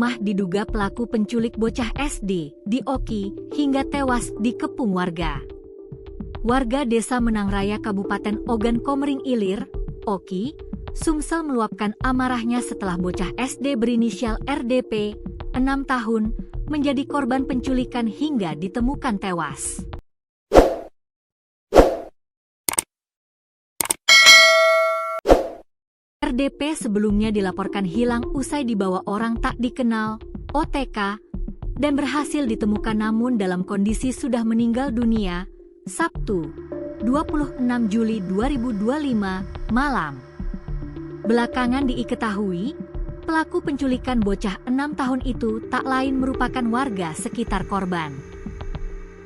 rumah diduga pelaku penculik bocah SD di Oki hingga tewas dikepung warga. Warga Desa Menang Raya Kabupaten Ogan Komering Ilir, Oki, Sumsel meluapkan amarahnya setelah bocah SD berinisial RDP, 6 tahun, menjadi korban penculikan hingga ditemukan tewas. RDP sebelumnya dilaporkan hilang usai dibawa orang tak dikenal, OTK, dan berhasil ditemukan namun dalam kondisi sudah meninggal dunia, Sabtu, 26 Juli 2025, malam. Belakangan diketahui, pelaku penculikan bocah 6 tahun itu tak lain merupakan warga sekitar korban.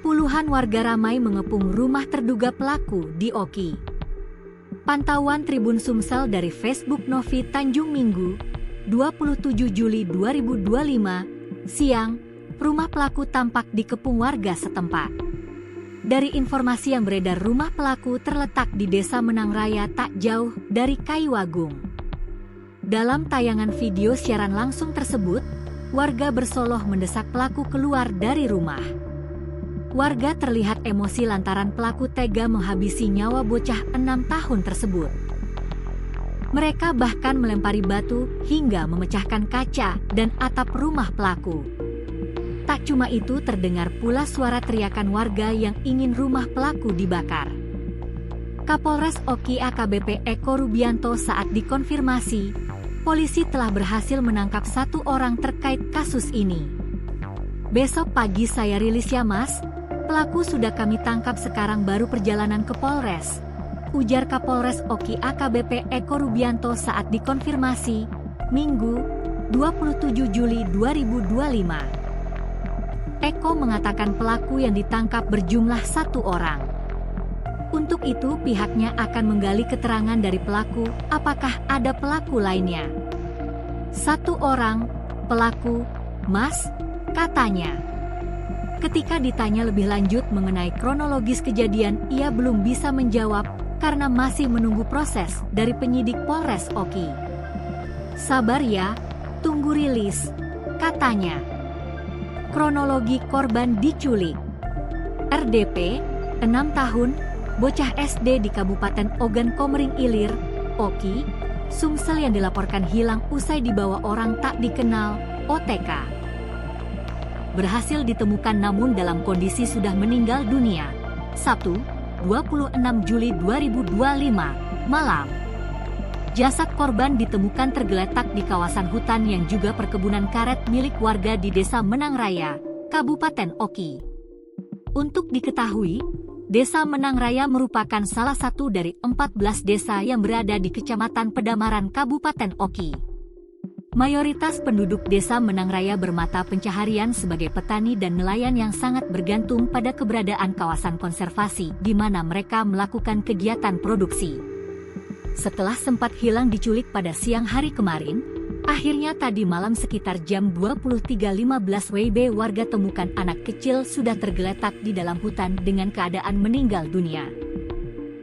Puluhan warga ramai mengepung rumah terduga pelaku di Oki. Pantauan Tribun Sumsel dari Facebook Novi Tanjung Minggu, 27 Juli 2025, siang, rumah pelaku tampak dikepung warga setempat. Dari informasi yang beredar, rumah pelaku terletak di Desa Menang Raya tak jauh dari Kaiwagung. Dalam tayangan video siaran langsung tersebut, warga bersoloh mendesak pelaku keluar dari rumah. Warga terlihat emosi lantaran pelaku tega menghabisi nyawa bocah 6 tahun tersebut. Mereka bahkan melempari batu hingga memecahkan kaca dan atap rumah pelaku. Tak cuma itu, terdengar pula suara teriakan warga yang ingin rumah pelaku dibakar. Kapolres Oki AKBP Eko Rubianto saat dikonfirmasi, polisi telah berhasil menangkap 1 orang terkait kasus ini. Besok pagi saya rilis ya mas, pelaku sudah kami tangkap, sekarang baru perjalanan ke Polres, ujar Kapolres Oki AKBP Eko Rubianto saat dikonfirmasi, Minggu, 27 Juli 2025. Eko mengatakan pelaku yang ditangkap berjumlah 1 orang. Untuk itu pihaknya akan menggali keterangan dari pelaku, apakah ada pelaku lainnya. 1 orang, pelaku, mas, katanya. Ketika ditanya lebih lanjut mengenai kronologis kejadian, ia belum bisa menjawab karena masih menunggu proses dari penyidik Polres Oki. Sabar ya, tunggu rilis, katanya. Kronologi korban diculik. RDP, 6 tahun, bocah SD di Kabupaten Ogan Komering Ilir, Oki, Sumsel yang dilaporkan hilang usai dibawa orang tak dikenal, OTK. Berhasil ditemukan namun dalam kondisi sudah meninggal dunia, Sabtu, 26 Juli 2025, malam. Jasad korban ditemukan tergeletak di kawasan hutan yang juga perkebunan karet milik warga di Desa Menang Raya, Kabupaten Oki. Untuk diketahui, Desa Menang Raya merupakan salah satu dari 14 desa yang berada di Kecamatan Pedamaran, Kabupaten Oki. Mayoritas penduduk Desa Menang Raya bermata pencaharian sebagai petani dan nelayan yang sangat bergantung pada keberadaan kawasan konservasi di mana mereka melakukan kegiatan produksi. Setelah sempat hilang diculik pada siang hari kemarin, akhirnya tadi malam sekitar jam 23.15 WIB warga temukan anak kecil sudah tergeletak di dalam hutan dengan keadaan meninggal dunia.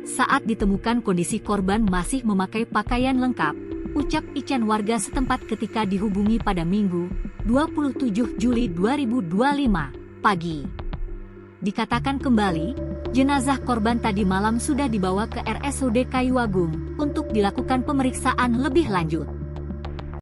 Saat ditemukan kondisi korban masih memakai pakaian lengkap, ucap Ican warga setempat ketika dihubungi pada Minggu, 27 Juli 2025, pagi. Dikatakan kembali, jenazah korban tadi malam sudah dibawa ke RSUD Kaiwagung untuk dilakukan pemeriksaan lebih lanjut.